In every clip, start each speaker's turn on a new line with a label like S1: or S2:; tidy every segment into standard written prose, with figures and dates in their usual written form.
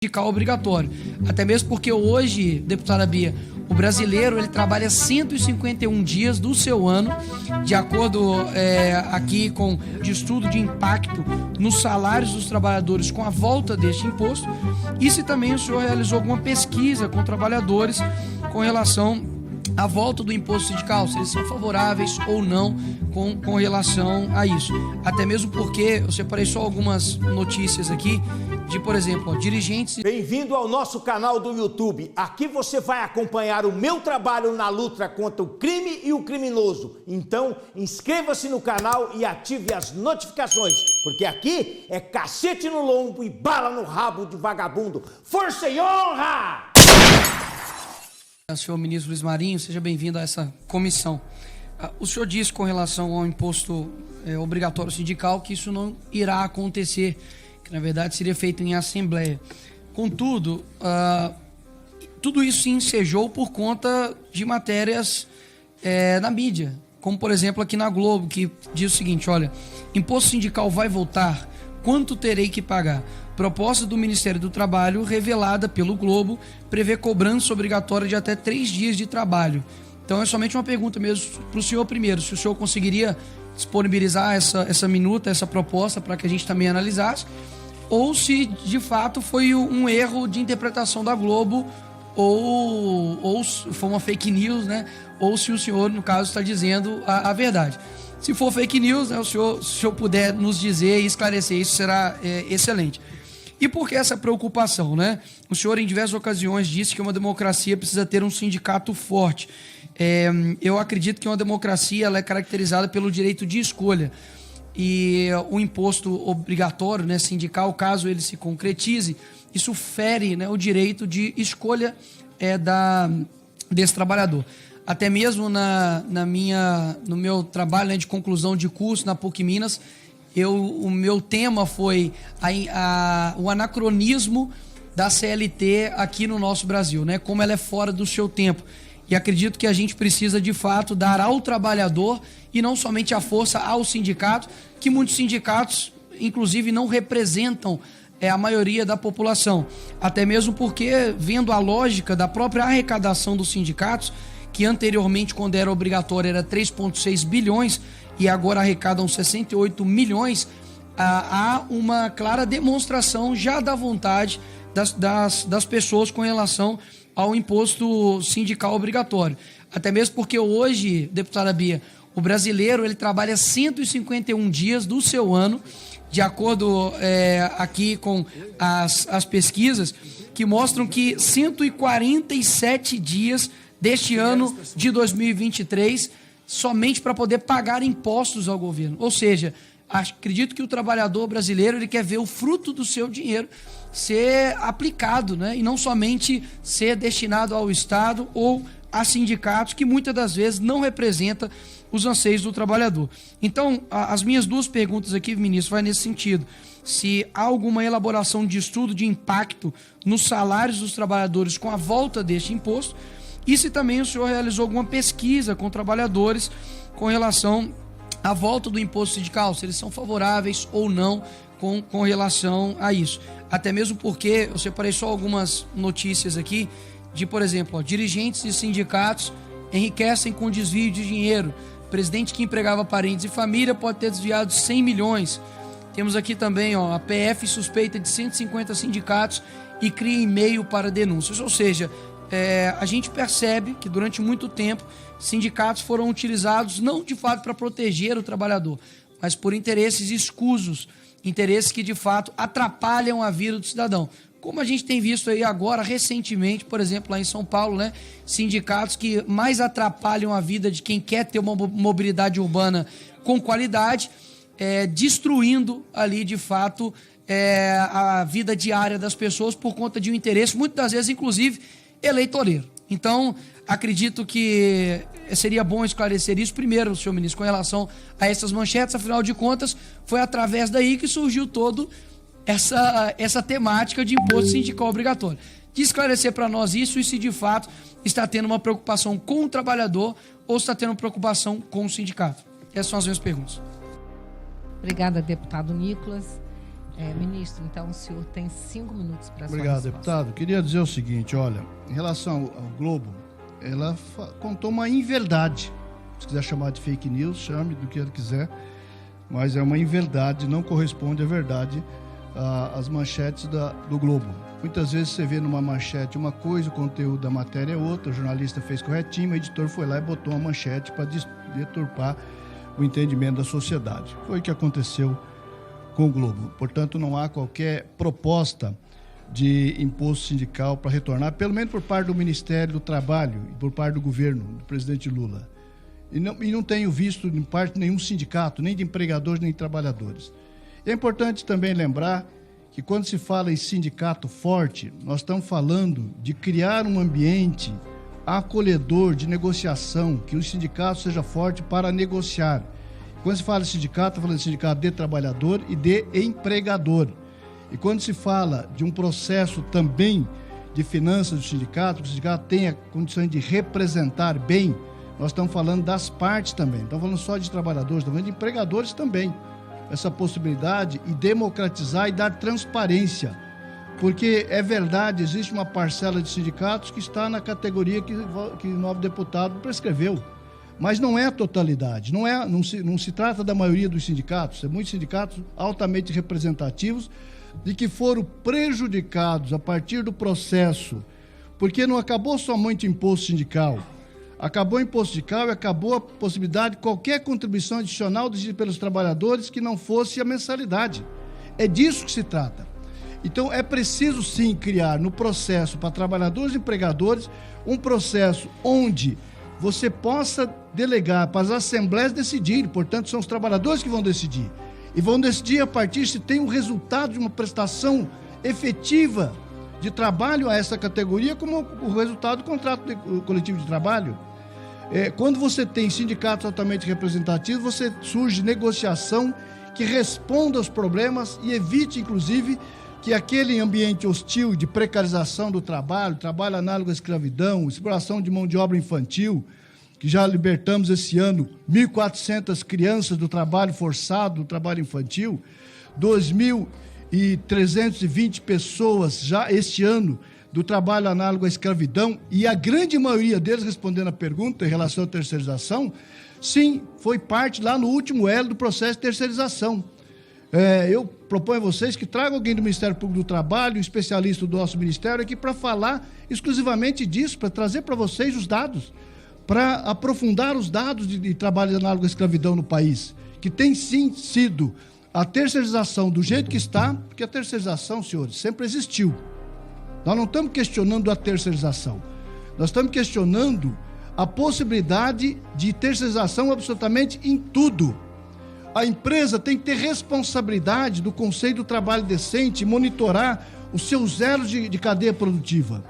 S1: sindical obrigatório. Até mesmo porque hoje, deputada Bia, o brasileiro ele trabalha 151 dias do seu ano, de acordo aqui com de estudo de impacto nos salários dos trabalhadores com a volta deste imposto. E se também o senhor realizou alguma pesquisa com trabalhadores com relação à volta do imposto sindical, se eles são favoráveis ou não com relação a isso. Até mesmo porque eu separei só algumas notícias aqui de, por exemplo, dirigentes...
S2: Bem-vindo ao nosso canal do YouTube. Aqui você vai acompanhar o meu trabalho na luta contra o crime e o criminoso. Então, inscreva-se no canal e ative as notificações, porque aqui é cacete no lombo e bala no rabo de vagabundo. Força e honra!
S1: Senhor ministro Luiz Marinho, seja bem-vindo a essa comissão. O senhor disse com relação ao imposto obrigatório sindical que isso não irá acontecer, que na verdade seria feito em assembleia. Contudo, tudo isso se ensejou por conta de matérias na mídia, como por exemplo aqui na Globo, que diz o seguinte: olha, imposto sindical vai voltar, quanto terei que pagar? Proposta do Ministério do Trabalho, revelada pelo Globo, prevê cobrança obrigatória de até 3 dias de trabalho. Então é somente uma pergunta mesmo para o senhor primeiro, se o senhor conseguiria disponibilizar essa minuta, essa proposta, para que a gente também analisasse, ou se de fato foi um erro de interpretação da Globo, ou foi uma fake news, né? Ou se o senhor, no caso, está dizendo a verdade. Se for fake news, né, se o senhor puder nos dizer e esclarecer isso, será excelente. E por que essa preocupação, né? O senhor, em diversas ocasiões, disse que uma democracia precisa ter um sindicato forte. Eu acredito que uma democracia ela é caracterizada pelo direito de escolha. E o imposto obrigatório, né, sindical, caso ele se concretize, isso fere, né, o direito de escolha desse trabalhador. Até mesmo no meu trabalho, né, de conclusão de curso na PUC Minas, o meu tema foi o anacronismo da CLT aqui no nosso Brasil, né? Como ela é fora do seu tempo. E acredito que a gente precisa, de fato, dar ao trabalhador e não somente a força ao sindicato, que muitos sindicatos, inclusive, não representam a maioria da população. Até mesmo porque, vendo a lógica da própria arrecadação dos sindicatos, que anteriormente, quando era obrigatória, era 3,6 bilhões e agora arrecadam 68 milhões, há uma clara demonstração já da vontade das pessoas com relação ao imposto sindical obrigatório. Até mesmo porque hoje, deputada Bia, o brasileiro ele trabalha 151 dias do seu ano, de acordo aqui com as pesquisas, que mostram que 147 dias deste ano de 2023 somente para poder pagar impostos ao governo. Ou seja, acredito que o trabalhador brasileiro ele quer ver o fruto do seu dinheiro ser aplicado, né? E não somente ser destinado ao Estado ou a sindicatos que muitas das vezes não representam os anseios do trabalhador. Então, as minhas duas perguntas aqui, ministro, vai nesse sentido. Se há alguma elaboração de estudo de impacto nos salários dos trabalhadores com a volta deste imposto, e se também o senhor realizou alguma pesquisa com trabalhadores com relação à volta do imposto sindical, se eles são favoráveis ou não com relação a isso. Até mesmo porque eu separei só algumas notícias aqui de, por exemplo, dirigentes de sindicatos enriquecem com desvio de dinheiro. Presidente que empregava parentes e família pode ter desviado 100 milhões. Temos aqui também a PF suspeita de 150 sindicatos e cria e-mail para denúncias. Ou seja, a gente percebe que durante muito tempo sindicatos foram utilizados não de fato para proteger o trabalhador, mas por interesses escusos, interesses que de fato atrapalham a vida do cidadão. Como a gente tem visto aí agora, recentemente, por exemplo, lá em São Paulo, né, sindicatos que mais atrapalham a vida de quem quer ter uma mobilidade urbana com qualidade, destruindo ali de fato a vida diária das pessoas por conta de um interesse, muitas das vezes, inclusive, eleitoreiro. Então, acredito que seria bom esclarecer isso primeiro, senhor ministro, com relação a essas manchetes. Afinal de contas, foi através daí que surgiu todo essa temática de imposto sindical obrigatório. De esclarecer para nós isso e se de fato está tendo uma preocupação com o trabalhador ou está tendo preocupação com o sindicato. Essas são as minhas perguntas.
S3: Obrigada, deputado Nicolas. Ministro, então o senhor tem 5 minutos para a sua
S4: Obrigado,
S3: resposta.
S4: deputado. Queria dizer o seguinte, olha, em relação ao Globo, ela contou uma inverdade. Se quiser chamar de fake news, chame do que ele quiser, mas é uma inverdade, não corresponde à verdade as manchetes do Globo. Muitas vezes você vê numa manchete uma coisa, o conteúdo da matéria é outra, o jornalista fez corretinho, o editor foi lá e botou uma manchete para deturpar o entendimento da sociedade. Foi o que aconteceu com o Globo. Portanto, não há qualquer proposta de imposto sindical para retornar, pelo menos por parte do Ministério do Trabalho e por parte do governo, do presidente Lula. E não tenho visto de parte de nenhum sindicato, nem de empregadores, nem de trabalhadores. É importante também lembrar que quando se fala em sindicato forte, nós estamos falando de criar um ambiente acolhedor de negociação, que o sindicato seja forte para negociar. Quando se fala de sindicato, está falando de sindicato de trabalhador e de empregador. E quando se fala de um processo também de finanças do sindicato, que o sindicato tenha condições de representar bem, nós estamos falando das partes também. Não estamos falando só de trabalhadores, estamos falando de empregadores também. Essa possibilidade e democratizar e dar transparência. Porque é verdade, existe uma parcela de sindicatos que está na categoria que o novo deputado prescreveu. Mas não é a totalidade, não se trata da maioria dos sindicatos, são muitos sindicatos altamente representativos de que foram prejudicados a partir do processo, porque não acabou somente o imposto sindical, acabou o imposto sindical e acabou a possibilidade de qualquer contribuição adicional decidida pelos trabalhadores que não fosse a mensalidade. É disso que se trata. Então é preciso sim criar no processo para trabalhadores e empregadores um processo onde você possa delegar para as assembleias decidirem, portanto são os trabalhadores que vão decidir. E vão decidir a partir se tem um resultado de uma prestação efetiva de trabalho a essa categoria, como o resultado do contrato coletivo de trabalho. Quando você tem sindicatos altamente representativos, você surge negociação que responda aos problemas e evite, inclusive, que aquele ambiente hostil de precarização do trabalho, trabalho análogo à escravidão, exploração de mão de obra infantil, que já libertamos esse ano 1.400 crianças do trabalho forçado, do trabalho infantil, 2.320 pessoas já este ano do trabalho análogo à escravidão, e a grande maioria deles, respondendo a pergunta em relação à terceirização, sim, foi parte lá no último elo do processo de terceirização. Eu proponho a vocês que tragam alguém do Ministério Público do Trabalho, um especialista do nosso Ministério aqui para falar exclusivamente disso, para trazer para vocês os dados, para aprofundar os dados de trabalho análogo à escravidão no país, que tem sim sido a terceirização do jeito que está, porque a terceirização, senhores, sempre existiu. Nós não estamos questionando a terceirização, nós estamos questionando a possibilidade de terceirização absolutamente em tudo. A empresa tem que ter responsabilidade do Conselho do Trabalho Decente e monitorar os seus elos de cadeia produtiva,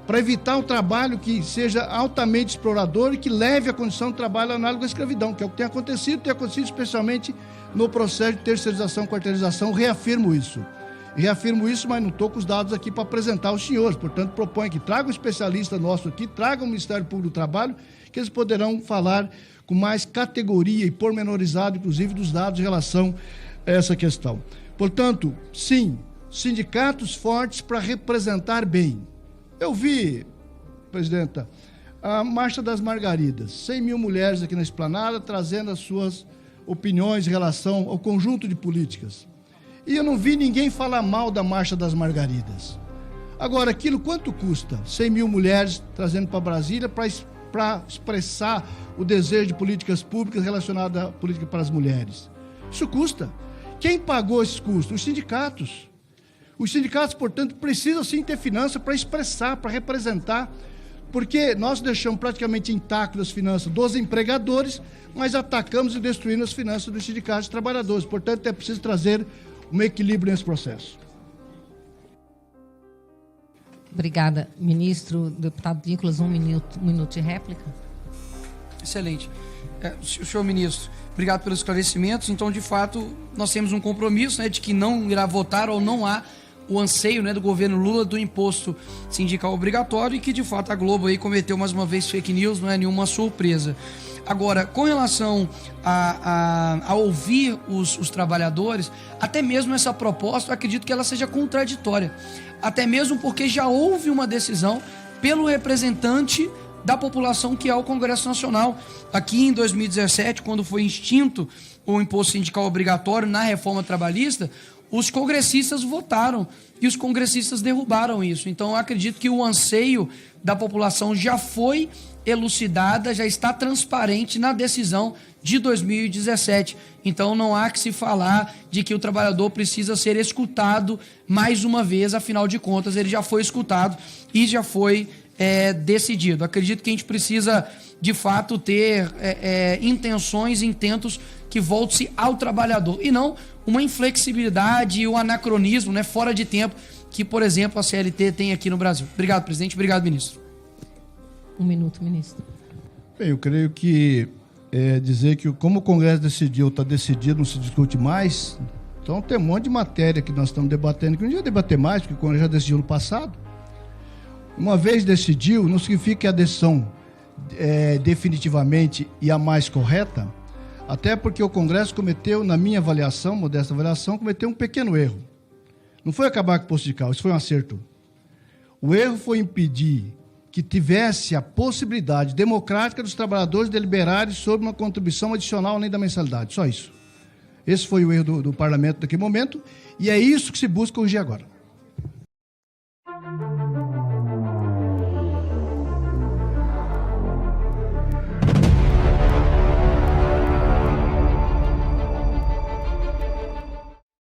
S4: para evitar um trabalho que seja altamente explorador e que leve à condição de trabalho análogo à escravidão, que é o que tem acontecido especialmente no processo de terceirização, quarteirização. Reafirmo isso, mas não estou com os dados aqui para apresentar aos senhores. Portanto, proponho que traga um especialista nosso aqui, traga o Ministério Público do Trabalho, que eles poderão falar com mais categoria e pormenorizado, inclusive, dos dados em relação a essa questão. Portanto, sim, sindicatos fortes para representar bem. Eu vi, presidenta, a Marcha das Margaridas, 100 mil mulheres aqui na Esplanada trazendo as suas opiniões em relação ao conjunto de políticas. E eu não vi ninguém falar mal da Marcha das Margaridas. Agora, aquilo quanto custa? 100 mil mulheres trazendo para Brasília para expressar o desejo de políticas públicas relacionadas à política para as mulheres. Isso custa. Quem pagou esses custos? Os sindicatos. Os sindicatos, portanto, precisam sim ter finança para expressar, para representar, porque nós deixamos praticamente intactas as finanças dos empregadores, mas atacamos e destruímos as finanças dos sindicatos e trabalhadores. Portanto, é preciso trazer um equilíbrio nesse processo.
S3: Obrigada, ministro. Deputado Nicolas, um minuto de réplica.
S1: Excelente. Senhor ministro, obrigado pelos esclarecimentos. Então, de fato, nós temos um compromisso, né, de que não irá votar ou não há o anseio, né, do governo Lula do imposto sindical obrigatório, e que de fato a Globo aí cometeu mais uma vez fake news, não é nenhuma surpresa. Agora, com relação a ouvir os trabalhadores, até mesmo essa proposta, eu acredito que ela seja contraditória. Até mesmo porque já houve uma decisão pelo representante da população, que é o Congresso Nacional. Aqui em 2017, quando foi extinto o imposto sindical obrigatório na reforma trabalhista, os congressistas votaram e os congressistas derrubaram isso. Então, eu acredito que o anseio da população já foi elucidada, já está transparente na decisão de 2017. Então, não há que se falar de que o trabalhador precisa ser escutado mais uma vez. Afinal de contas, ele já foi escutado e já foi decidido. Acredito que a gente precisa, de fato, ter intenções, intentos que volte-se ao trabalhador e não uma inflexibilidade e um anacronismo, né, fora de tempo, que, por exemplo, a CLT tem aqui no Brasil. Obrigado, presidente. Obrigado, ministro.
S3: 1 minuto, ministro.
S4: Bem, eu creio que dizer que como o Congresso decidiu, está decidido, não se discute mais, então tem um monte de matéria que nós estamos debatendo, que não ia debater mais, porque o Congresso já decidiu no passado. Uma vez decidiu, não significa que a decisão definitivamente e a mais correta, até porque o Congresso cometeu, na minha avaliação, modesta avaliação, cometeu um pequeno erro. Não foi acabar com o imposto sindical, isso foi um acerto. O erro foi impedir que tivesse a possibilidade democrática dos trabalhadores deliberarem sobre uma contribuição adicional além da mensalidade, só isso. Esse foi o erro do parlamento naquele momento, e é isso que se busca corrigir agora.